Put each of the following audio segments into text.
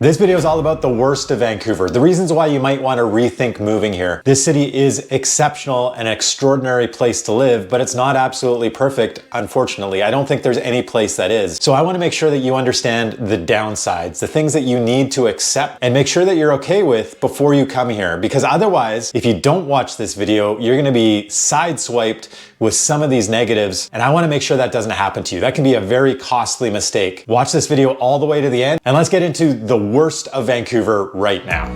This video is all about the worst of Vancouver, the reasons why you might want to rethink moving here. This city is exceptional and an extraordinary place to live, but it's not absolutely perfect, unfortunately. I don't think there's any place that is. So I want to make sure that you understand the downsides, the things that you need to accept and make sure that you're okay with before you come here. Because otherwise, if you don't watch this video, you're going to be sideswiped with some of these negatives, and I want to make sure that doesn't happen to you. That can be a very costly mistake. Watch this video all the way to the end, and let's get into the worst of Vancouver right now.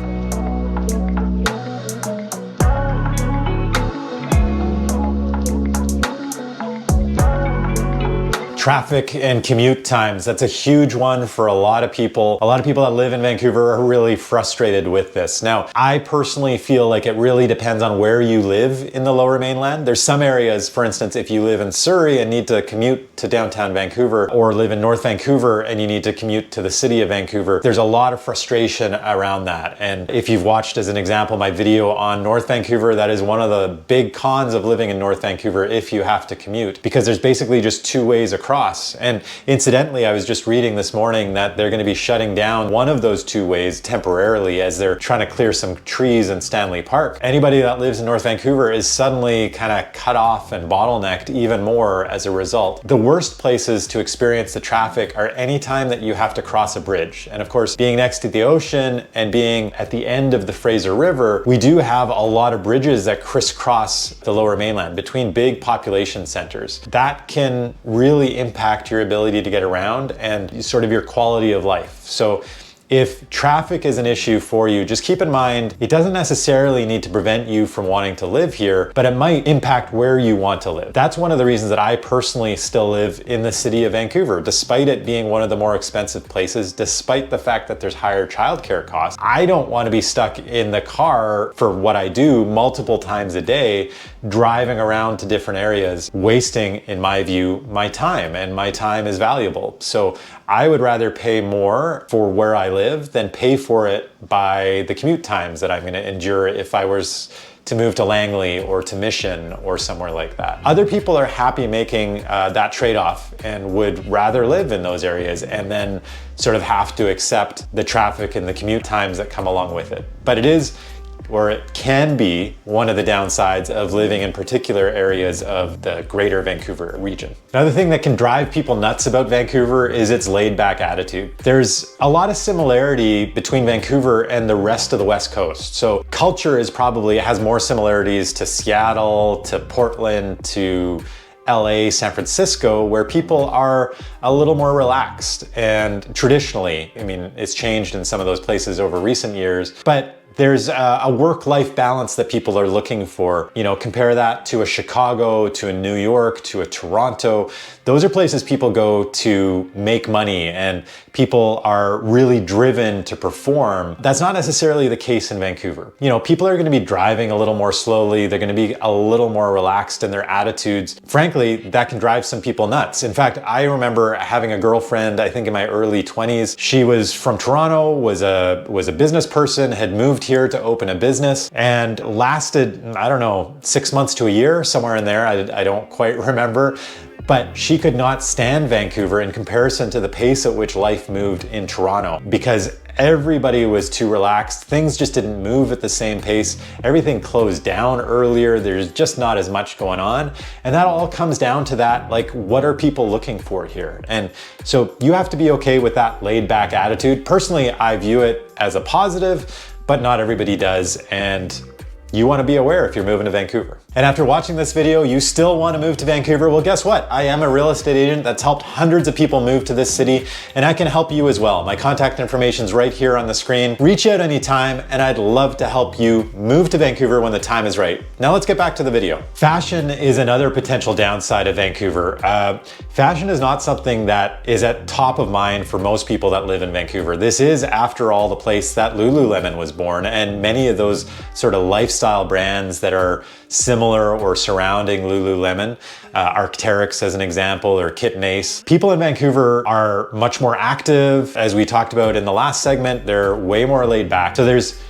Traffic and commute times, that's a huge one for a lot of people. A lot of people that live in Vancouver are really frustrated with this. Now, I personally feel like it really depends on where you live in the Lower Mainland. There's some areas, for instance, if you live in Surrey and need to commute to downtown Vancouver, or live in North Vancouver and you need to commute to the city of Vancouver, there's a lot of frustration around that. And if you've watched, as an example, my video on North Vancouver, that is one of the big cons of living in North Vancouver if you have to commute, because there's basically just two ways across. And incidentally, I was just reading this morning that they're going to be shutting down one of those two ways temporarily as they're trying to clear some trees in Stanley Park. Anybody that lives in North Vancouver is suddenly kind of cut off and bottlenecked even more as a result. The worst places to experience the traffic are any time that you have to cross a bridge. And of course, being next to the ocean and being at the end of the Fraser River, we do have a lot of bridges that crisscross the Lower Mainland between big population centers. That can really impact your ability to get around and sort of your quality of life. So if traffic is an issue for you, just keep in mind, it doesn't necessarily need to prevent you from wanting to live here, but it might impact where you want to live. That's one of the reasons that I personally still live in the city of Vancouver, despite it being one of the more expensive places, despite the fact that there's higher childcare costs. I don't want to be stuck in the car for what I do multiple times a day, driving around to different areas, wasting, in my view, my time, and my time is valuable. So I would rather pay more for where I live than pay for it by the commute times that I'm going to endure if I was to move to Langley or to Mission or somewhere like that. Other people are happy making that trade-off and would rather live in those areas and then sort of have to accept the traffic and the commute times that come along with it. But it is, or it can be, one of the downsides of living in particular areas of the greater Vancouver region. Another thing that can drive people nuts about Vancouver is its laid-back attitude. There's a lot of similarity between Vancouver and the rest of the West Coast. So culture has more similarities to Seattle, to Portland, to LA, San Francisco, where people are a little more relaxed. And traditionally, I mean, it's changed in some of those places over recent years, but there's a work-life balance that people are looking for. You know, compare that to a Chicago, to a New York, to a Toronto. Those are places people go to make money and people are really driven to perform. That's not necessarily the case in Vancouver. You know, people are going to be driving a little more slowly. They're going to be a little more relaxed in their attitudes. Frankly, that can drive some people nuts. In fact, I remember having a girlfriend, I think in my early 20s. She was from Toronto, was a business person, had moved here to open a business and lasted, I don't know, 6 months to a year, somewhere in there. I don't quite remember. But she could not stand Vancouver in comparison to the pace at which life moved in Toronto, because everybody was too relaxed. Things just didn't move at the same pace. Everything closed down earlier. There's just not as much going on. And that all comes down to that, like, what are people looking for here? And so you have to be okay with that laid back attitude. Personally, I view it as a positive, but not everybody does. And you want to be aware if you're moving to Vancouver. And after watching this video, you still want to move to Vancouver? Well, guess what? I am a real estate agent that's helped hundreds of people move to this city, and I can help you as well. My contact information is right here on the screen. Reach out anytime, and I'd love to help you move to Vancouver when the time is right. Now let's get back to the video. Fashion is another potential downside of Vancouver. Fashion is not something that is at top of mind for most people that live in Vancouver. This is, after all, the place that Lululemon was born, and many of those sort of lifestyle brands that are similar or surrounding Lululemon, Arc'teryx as an example, or Kit and Ace. People in Vancouver are much more active. As we talked about in the last segment, they're way more laid back. So there's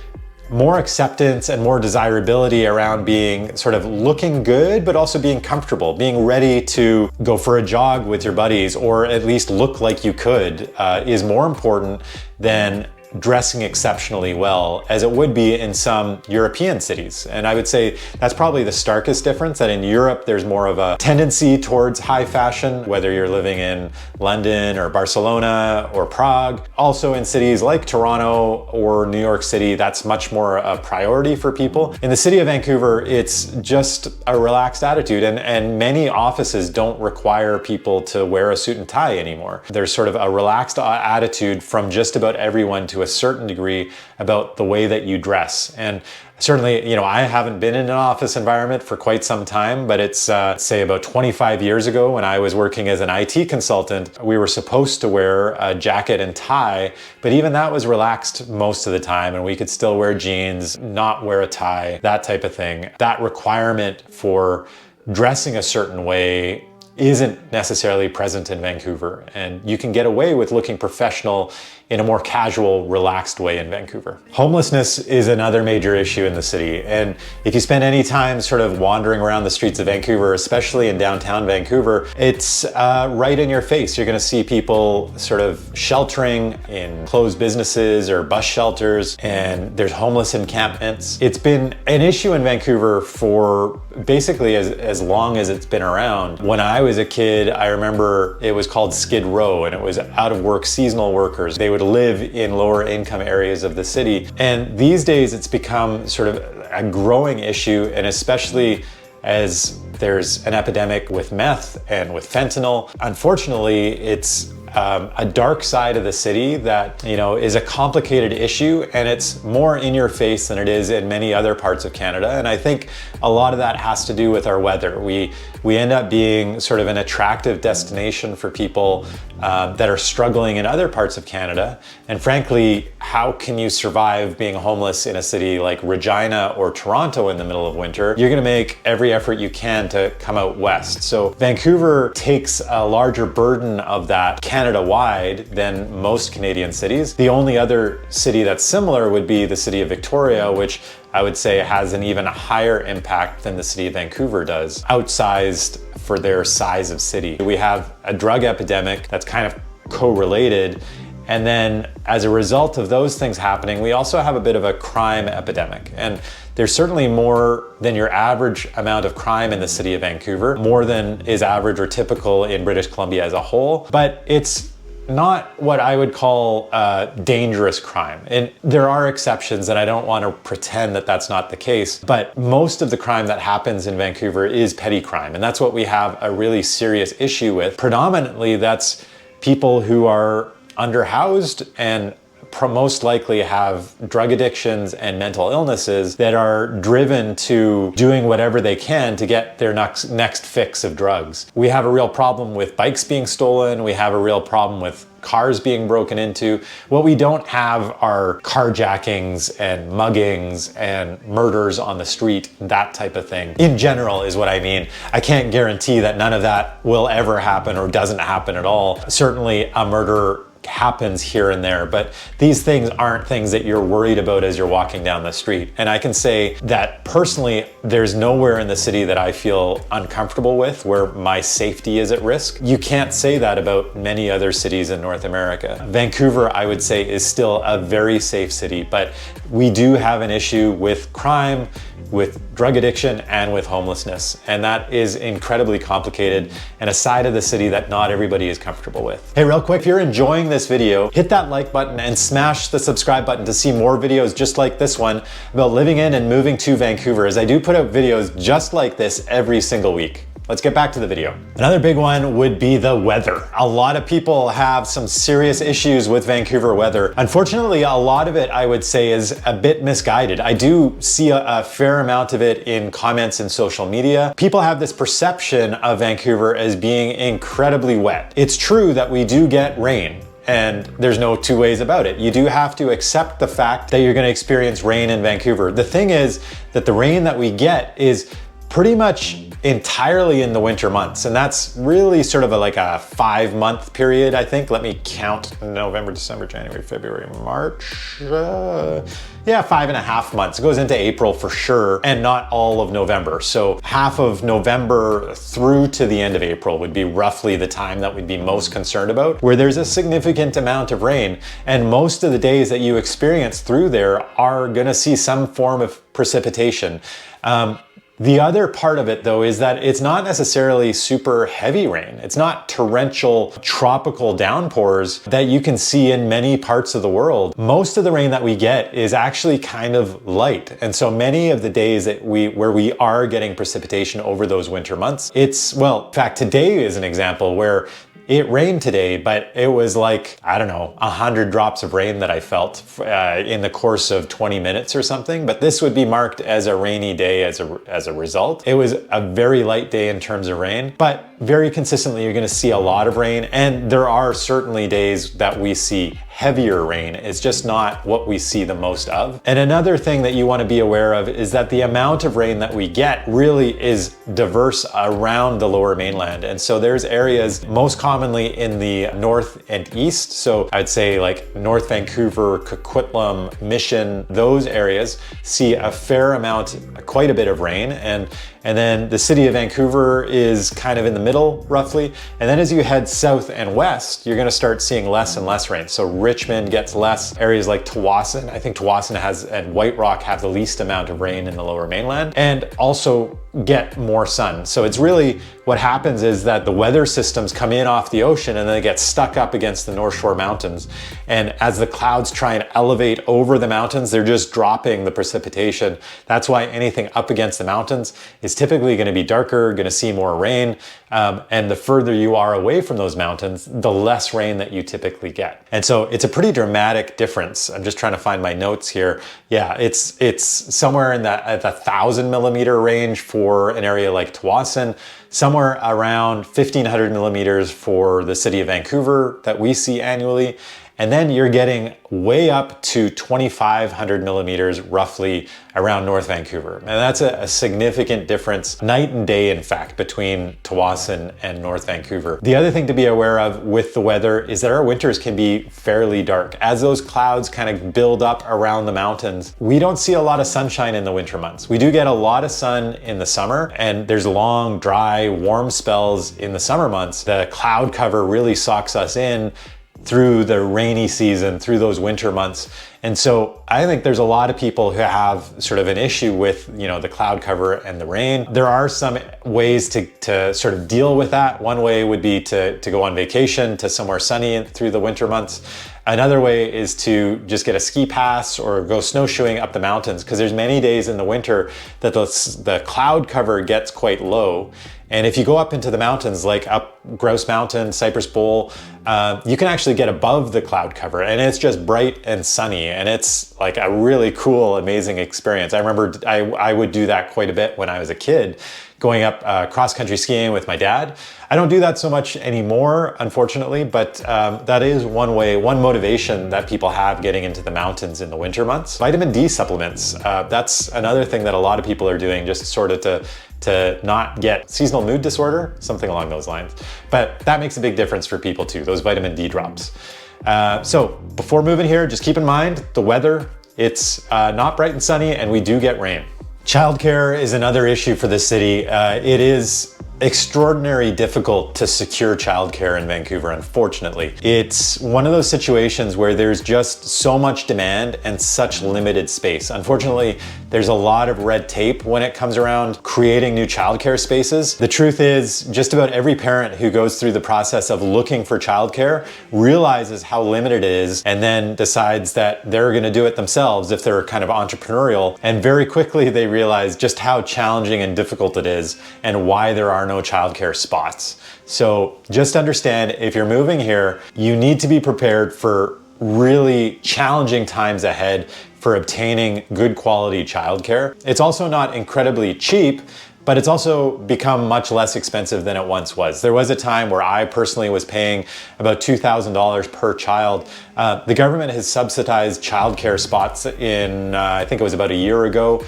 more acceptance and more desirability around being sort of looking good, but also being comfortable, being ready to go for a jog with your buddies, or at least look like you could, is more important than dressing exceptionally well as it would be in some European cities. And I would say that's probably the starkest difference, that in Europe there's more of a tendency towards high fashion, whether you're living in London or Barcelona or Prague. Also in cities like Toronto or New York City, that's much more a priority for people. In the city of Vancouver, it's just a relaxed attitude, and many offices don't require people to wear a suit and tie anymore. There's sort of a relaxed attitude from just about everyone to a certain degree about the way that you dress. And certainly, you know, I haven't been in an office environment for quite some time, but it's say about 25 years ago when I was working as an IT consultant, we were supposed to wear a jacket and tie, but even that was relaxed most of the time, and we could still wear jeans, not wear a tie, that type of thing. That requirement for dressing a certain way isn't necessarily present in Vancouver, and you can get away with looking professional in a more casual, relaxed way in Vancouver. Homelessness is another major issue in the city, and if you spend any time sort of wandering around the streets of Vancouver, especially in downtown Vancouver, it's right in your face. You're gonna see people sort of sheltering in closed businesses or bus shelters, and there's homeless encampments. It's been an issue in Vancouver for basically as long as it's been around. When I was a kid, I remember it was called Skid Row, and it was out of work seasonal workers. They would live in lower income areas of the city. And these days it's become sort of a growing issue, and especially as there's an epidemic with meth and with fentanyl. Unfortunately, it's a dark side of the city that, you know, is a complicated issue, and it's more in your face than it is in many other parts of Canada. And I think a lot of that has to do with our weather. We end up being sort of an attractive destination for people that are struggling in other parts of Canada. And frankly, how can you survive being homeless in a city like Regina or Toronto in the middle of winter? You're gonna make every effort you can to come out west. So Vancouver takes a larger burden of that Canada-wide than most Canadian cities. The only other city that's similar would be the city of Victoria, which I would say has an even higher impact than the city of Vancouver does, outsized for their size of city. We have a drug epidemic that's kind of correlated, and then as a result of those things happening, we also have a bit of a crime epidemic. And there's certainly more than your average amount of crime in the city of Vancouver, more than is average or typical in British Columbia as a whole, but it's not what I would call dangerous crime. And there are exceptions, and I don't want to pretend that that's not the case, but most of the crime that happens in Vancouver is petty crime, and that's what we have a really serious issue with. Predominantly, that's people who are underhoused and most likely have drug addictions and mental illnesses that are driven to doing whatever they can to get their next fix of drugs. We have a real problem with bikes being stolen. We have a real problem with cars being broken into. What we don't have are carjackings and muggings and murders on the street, that type of thing. In general is what I mean. I can't guarantee that none of that will ever happen or doesn't happen at all. Certainly a murder happens here and there, but these things aren't things that you're worried about as you're walking down the street. And I can say that personally, there's nowhere in the city that I feel uncomfortable with, where my safety is at risk. You can't say that about many other cities in North America. Vancouver, I would say, is still a very safe city, but we do have an issue with crime, with drug addiction, and with homelessness. And that is incredibly complicated and a side of the city that not everybody is comfortable with. Hey, real quick, if you're enjoying this video, hit that like button and smash the subscribe button to see more videos just like this one about living in and moving to Vancouver, as I do put out videos just like this every single week. Let's get back to the video. Another big one would be the weather. A lot of people have some serious issues with Vancouver weather. Unfortunately, a lot of it, I would say, is a bit misguided. I do see a fair amount of it in comments in social media. People have this perception of Vancouver as being incredibly wet. It's true that we do get rain, and there's no two ways about it. You do have to accept the fact that you're gonna experience rain in Vancouver. The thing is that the rain that we get is pretty much entirely in the winter months. And that's really sort of like a 5-month period, I think. Let me count: November, December, January, February, March. Yeah, 5.5 months. It goes into April for sure, and not all of November. So half of November through to the end of April would be roughly the time that we'd be most concerned about, where there's a significant amount of rain. And most of the days that you experience through there are gonna see some form of precipitation. The other part of it though is that it's not necessarily super heavy rain. It's not torrential tropical downpours that you can see in many parts of the world. Most of the rain that we get is actually kind of light. And so many of the days that where we are getting precipitation over those winter months, well, in fact, today is an example where it rained today, but it was like, I don't know, 100 drops of rain that I felt in the course of 20 minutes or something. But this would be marked as a rainy day as a result. It was a very light day in terms of rain, but very consistently you're gonna see a lot of rain. And there are certainly days that we see heavier rain. It's just not what we see the most of. And another thing that you want to be aware of is that the amount of rain that we get really is diverse around the Lower Mainland. And so there's areas most commonly in the north and east. So I'd say like North Vancouver, Coquitlam, Mission, those areas see a fair amount, quite a bit of rain. And then the city of Vancouver is kind of in the middle, roughly. And then as you head south and west, you're gonna start seeing less and less rain. So Richmond gets less. Areas like Tawasin, I think Tawasin and White Rock have the least amount of rain in the Lower Mainland, and also get more sun. So it's really, what happens is that the weather systems come in off the ocean and then they get stuck up against the North Shore Mountains. And as the clouds try and elevate over the mountains, they're just dropping the precipitation. That's why anything up against the mountains is typically going to be darker, going to see more rain. And the further you are away from those mountains, the less rain that you typically get. And so it's a pretty dramatic difference. I'm just trying to find my notes here. Yeah, it's somewhere in at the 1,000 millimeter range for an area like Tawasin, somewhere around 1,500 millimeters for the city of Vancouver that we see annually. And then you're getting way up to 2,500 millimeters roughly around North Vancouver. And that's a significant difference, night and day in fact, between Tawasin and North Vancouver. The other thing to be aware of with the weather is that our winters can be fairly dark. As those clouds kind of build up around the mountains, we don't see a lot of sunshine in the winter months. We do get a lot of sun in the summer, and there's long, dry, warm spells in the summer months. The cloud cover really sucks us in through the rainy season, through those winter months. And so I think there's a lot of people who have sort of an issue with, the cloud cover and the rain. There are some ways to sort of deal with that. One way would be to go on vacation to somewhere sunny through the winter months. Another way is to just get a ski pass or go snowshoeing up the mountains, because there's many days in the winter that the cloud cover gets quite low. And if you go up into the mountains, like up Grouse Mountain, Cypress Bowl, you can actually get above the cloud cover, and it's just bright and sunny, and it's like a really cool, amazing experience. I remember I would do that quite a bit when I was a kid, going up cross-country skiing with my dad. I don't do that so much anymore, unfortunately, but that is one motivation that people have getting into the mountains in the winter months. Vitamin D supplements, that's another thing that a lot of people are doing, just sort of to not get seasonal mood disorder, something along those lines. But that makes a big difference for people too, those vitamin D drops. So before moving here, just keep in mind the weather. It's not bright and sunny, and we do get rain. Childcare is another issue for the city. It is extraordinarily difficult to secure childcare in Vancouver, unfortunately. It's one of those situations where there's just so much demand and such limited space. Unfortunately, there's a lot of red tape when it comes around creating new childcare spaces. The truth is, just about every parent who goes through the process of looking for childcare realizes how limited it is, and then decides that they're gonna do it themselves if they're kind of entrepreneurial. And very quickly they realize just how challenging and difficult it is, and why there are no childcare spots. So just understand, if you're moving here, you need to be prepared for really challenging times ahead for obtaining good quality childcare. It's also not incredibly cheap, but it's also become much less expensive than it once was. There was a time where I personally was paying about $2,000 per child. The government has subsidized childcare spots in, I think it was about a year ago.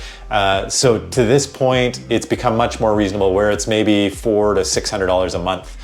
So to this point, it's become much more reasonable, where it's maybe $400 to $600 a month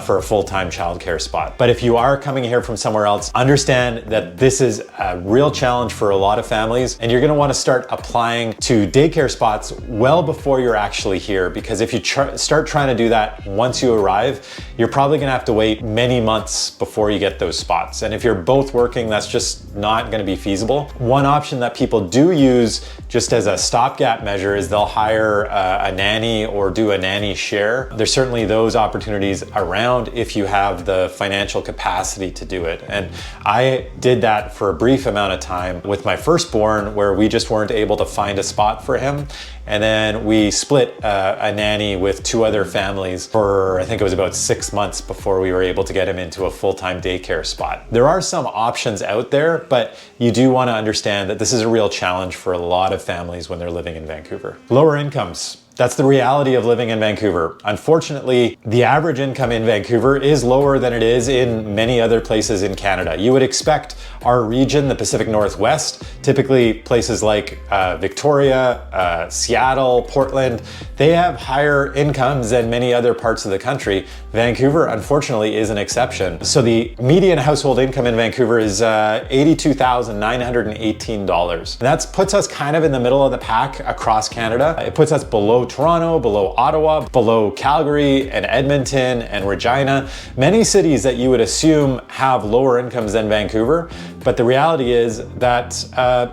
for a full-time childcare spot. But if you are coming here from somewhere else, understand that this is a real challenge for a lot of families, and you're gonna wanna start applying to daycare spots well before you're actually here, because if you start trying to do that once you arrive, you're probably gonna have to wait many months before you get those spots. And if you're both working, that's just not gonna be feasible. One option that people do use just as a stopgap measure is they'll hire a nanny or do a nanny share. There's certainly those opportunities around if you have the financial capacity to do it. And I did that for a brief amount of time with my firstborn, where we just weren't able to find a spot for him. And then we split a nanny with 2 other families for, I think it was about 6 months before we were able to get him into a full-time daycare spot. There are some options out there, but you do want to understand that this is a real challenge for a lot of families when they're living in Vancouver. Lower incomes. That's the reality of living in Vancouver. Unfortunately, the average income in Vancouver is lower than it is in many other places in Canada. You would expect our region, the Pacific Northwest, typically places like Victoria, Seattle, Portland, they have higher incomes than many other parts of the country. Vancouver, unfortunately, is an exception. So the median household income in Vancouver is $82,918. That puts us kind of in the middle of the pack across Canada. It puts us below Toronto, below Ottawa, below Calgary and Edmonton and Regina, many cities that you would assume have lower incomes than Vancouver. But the reality is that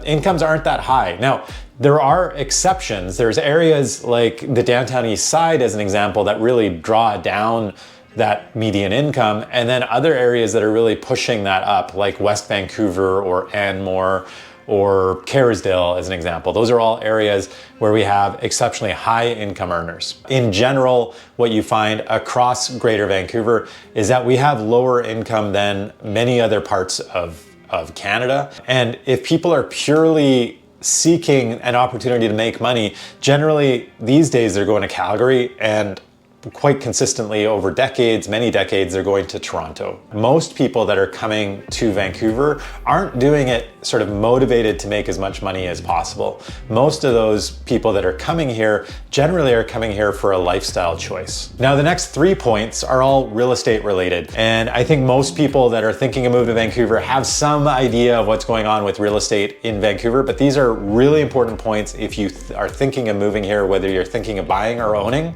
incomes aren't that high. Now, there are exceptions. There's areas like the downtown east side, as an example, that really draw down that median income, and then other areas that are really pushing that up, like West Vancouver or Anmore or Kerrisdale, as an example. Those are all areas where we have exceptionally high income earners. In general, what you find across Greater Vancouver is that we have lower income than many other parts of Canada. And if people are purely seeking an opportunity to make money, generally these days they're going to Calgary, and quite consistently over decades, many decades, they're going to Toronto. Most people that are coming to Vancouver aren't doing it sort of motivated to make as much money as possible. Most of those people that are coming here generally are coming here for a lifestyle choice. Now, the next 3 points are all real estate related. And I think most people that are thinking of moving to Vancouver have some idea of what's going on with real estate in Vancouver, but these are really important points if you are thinking of moving here, whether you're thinking of buying or owning.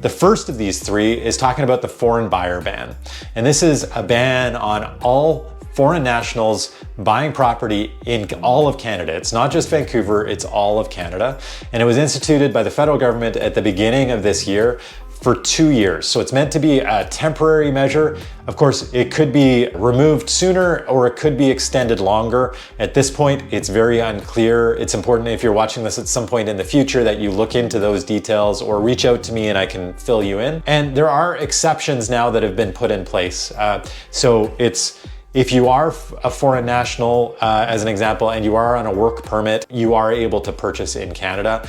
The first of these 3 is talking about the foreign buyer ban. And this is a ban on all foreign nationals buying property in all of Canada. It's not just Vancouver, it's all of Canada. And it was instituted by the federal government at the beginning of this year for 2 years. So it's meant to be a temporary measure. Of course, it could be removed sooner or it could be extended longer. At this point, it's very unclear. It's important, if you're watching this at some point in the future, that you look into those details or reach out to me and I can fill you in. And there are exceptions now that have been put in place. So if you are a foreign national, as an example, and you are on a work permit, you are able to purchase in Canada.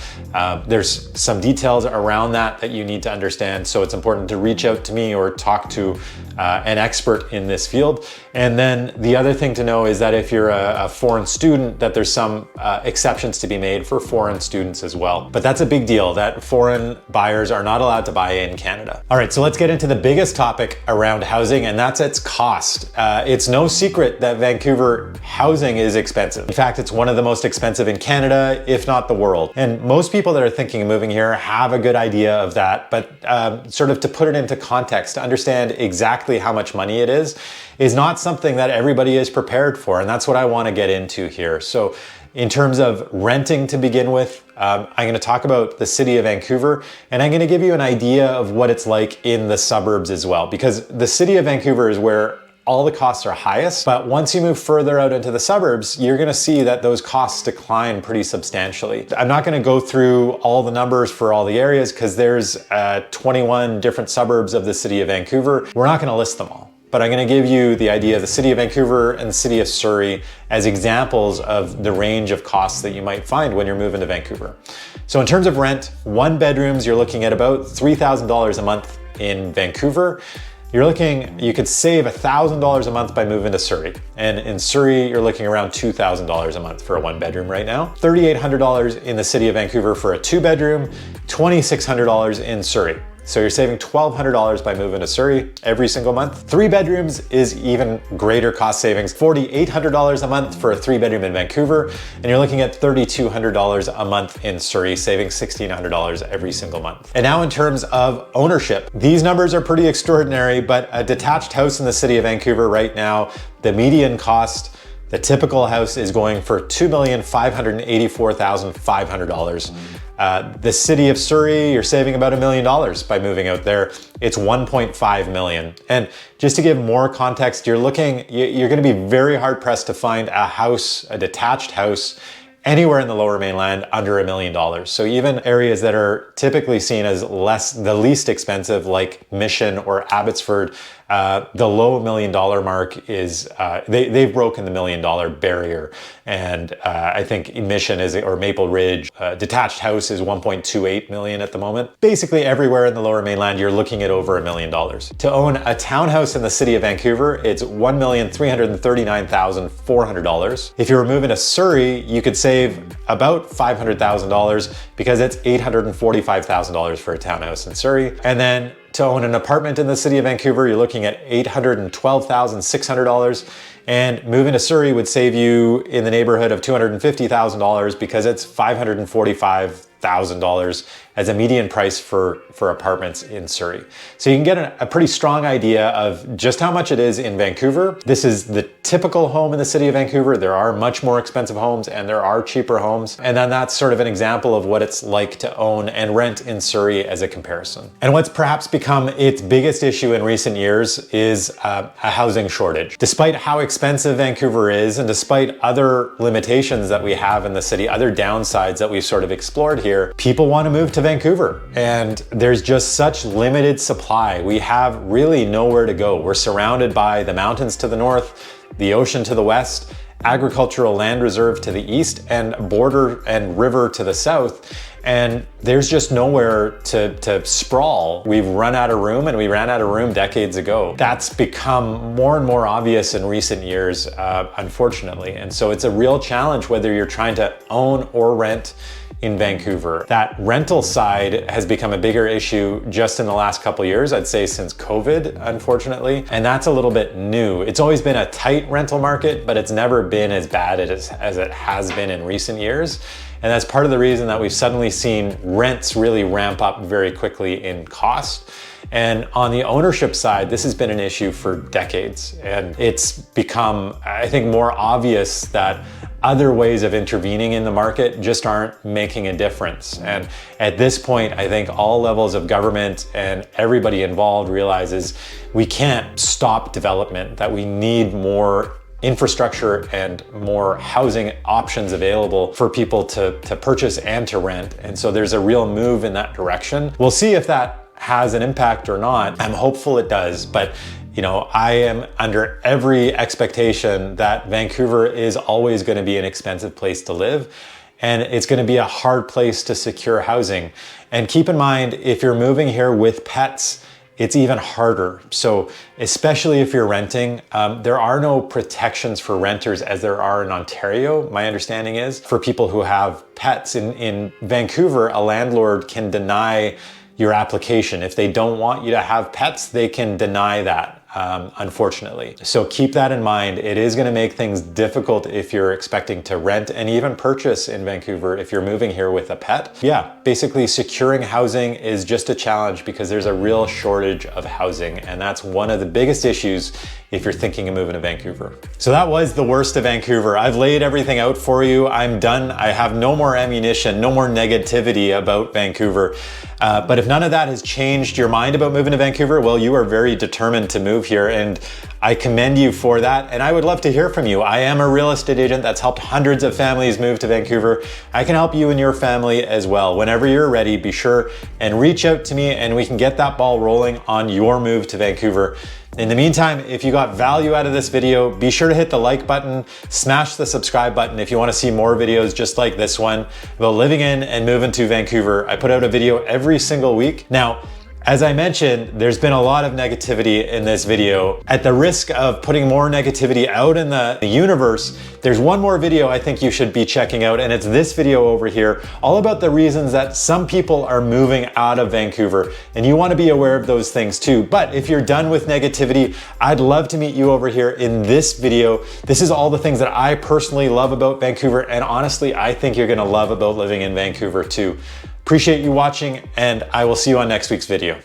There's some details around that you need to understand, so it's important to reach out to me or talk to an expert in this field. And then the other thing to know is that if you're a foreign student, that there's some exceptions to be made for foreign students as well. But that's a big deal, that foreign buyers are not allowed to buy in Canada. All right, so let's get into the biggest topic around housing, and that's its cost. It's no secret that Vancouver housing is expensive. In fact, it's one of the most expensive in Canada, if not the world. And most people that are thinking of moving here have a good idea of that, but sort of to put it into context, to understand exactly how much money it is not something that everybody is prepared for. And that's what I want to get into here. So in terms of renting to begin with, I'm going to talk about the city of Vancouver, and I'm going to give you an idea of what it's like in the suburbs as well, because the city of Vancouver is where all the costs are highest, but once you move further out into the suburbs, you're gonna see that those costs decline pretty substantially. I'm not gonna go through all the numbers for all the areas because there's 21 different suburbs of the city of Vancouver. We're not gonna list them all. but I'm gonna give you the idea of the city of Vancouver and the city of Surrey as examples of the range of costs that you might find when you're moving to Vancouver. So in terms of rent, 1 bedrooms, you're looking at about $3,000 a month in Vancouver. You could save $1,000 a month by moving to Surrey. And in Surrey, you're looking around $2,000 a month for a 1 bedroom right now. $3,800 in the city of Vancouver for a 2 bedroom, $2,600 in Surrey. So you're saving $1,200 by moving to Surrey every single month. 3 bedrooms is even greater cost savings, $4,800 a month for a 3 bedroom in Vancouver, and you're looking at $3,200 a month in Surrey, saving $1,600 every single month. And now in terms of ownership, these numbers are pretty extraordinary, but a detached house in the city of Vancouver right now, the median cost, the typical house is going for $2,584,500. The city of Surrey, you're saving about $1 million by moving out there. It's 1.5 million. And just to give more context, you're gonna be very hard pressed to find a house, a detached house, anywhere in the Lower Mainland under $1 million. So even areas that are typically seen as the least expensive, like Mission or Abbotsford, the low $1 million mark is, they've broken the $1 million barrier. And I think Mission or Maple Ridge, detached house is 1.28 million at the moment. Basically everywhere in the Lower Mainland, you're looking at over $1 million. To own a townhouse in the city of Vancouver, it's $1,339,400. If you were moving to Surrey, you could save about $500,000 because it's $845,000 for a townhouse in Surrey. And then to own an apartment in the city of Vancouver, you're looking at $812,600. And moving to Surrey would save you in the neighborhood of $250,000 because it's $545,000 as a median price for apartments in Surrey. So you can get a pretty strong idea of just how much it is in Vancouver. This is the typical home in the city of Vancouver. There are much more expensive homes and there are cheaper homes. And then that's sort of an example of what it's like to own and rent in Surrey as a comparison. And what's perhaps become its biggest issue in recent years is a housing shortage. Despite how expensive Vancouver is, and despite other limitations that we have in the city, other downsides that we've sort of explored here, people want to move to Vancouver, and there's just such limited supply. We have really nowhere to go. We're surrounded by the mountains to the north, the ocean to the west, agricultural land reserve to the east, and border and river to the south. And there's just nowhere to sprawl. We've run out of room, and we ran out of room decades ago. That's become more and more obvious in recent years, unfortunately. And so it's a real challenge whether you're trying to own or rent in Vancouver. That rental side has become a bigger issue just in the last couple of years, I'd say since COVID, unfortunately. And that's a little bit new. It's always been a tight rental market, but it's never been as bad as it has been in recent years. And that's part of the reason that we've suddenly seen rents really ramp up very quickly in cost. And on the ownership side, this has been an issue for decades. And it's become, I think, more obvious that other ways of intervening in the market just aren't making a difference. And at this point, I think all levels of government and everybody involved realizes we can't stop development, that we need more infrastructure and more housing options available for people to purchase and to rent. And so there's a real move in that direction. We'll see if that has an impact or not. I'm hopeful it does, but I am under every expectation that Vancouver is always going to be an expensive place to live, and it's going to be a hard place to secure housing. And keep in mind, if you're moving here with pets, it's even harder. So especially if you're renting, there are no protections for renters as there are in Ontario, my understanding is, for people who have pets. In Vancouver, a landlord can deny your application. If they don't want you to have pets, they can deny that. Unfortunately. So keep that in mind. It is going to make things difficult if you're expecting to rent and even purchase in Vancouver if you're moving here with a pet. Yeah, basically securing housing is just a challenge because there's a real shortage of housing, and that's one of the biggest issues if you're thinking of moving to Vancouver. So that was the worst of Vancouver. I've laid everything out for you. I'm done. I have no more ammunition, no more negativity about Vancouver. But if none of that has changed your mind about moving to Vancouver, well, you are very determined to move here, and I commend you for that. And I would love to hear from you. I am a real estate agent that's helped hundreds of families move to Vancouver. I can help you and your family as well. Whenever you're ready, be sure and reach out to me and we can get that ball rolling on your move to Vancouver. In the meantime, if you got value out of this video, be sure to hit the like button, smash the subscribe button if you want to see more videos just like this one about living in and moving to Vancouver. I put out a video every single week. Now, as I mentioned, there's been a lot of negativity in this video. At the risk of putting more negativity out in the universe, there's one more video I think you should be checking out, and it's this video over here, all about the reasons that some people are moving out of Vancouver, and you want to be aware of those things too. But if you're done with negativity, I'd love to meet you over here in this video. This is all the things that I personally love about Vancouver, and honestly, I think you're going to love about living in Vancouver too. Appreciate you watching, and I will see you on next week's video.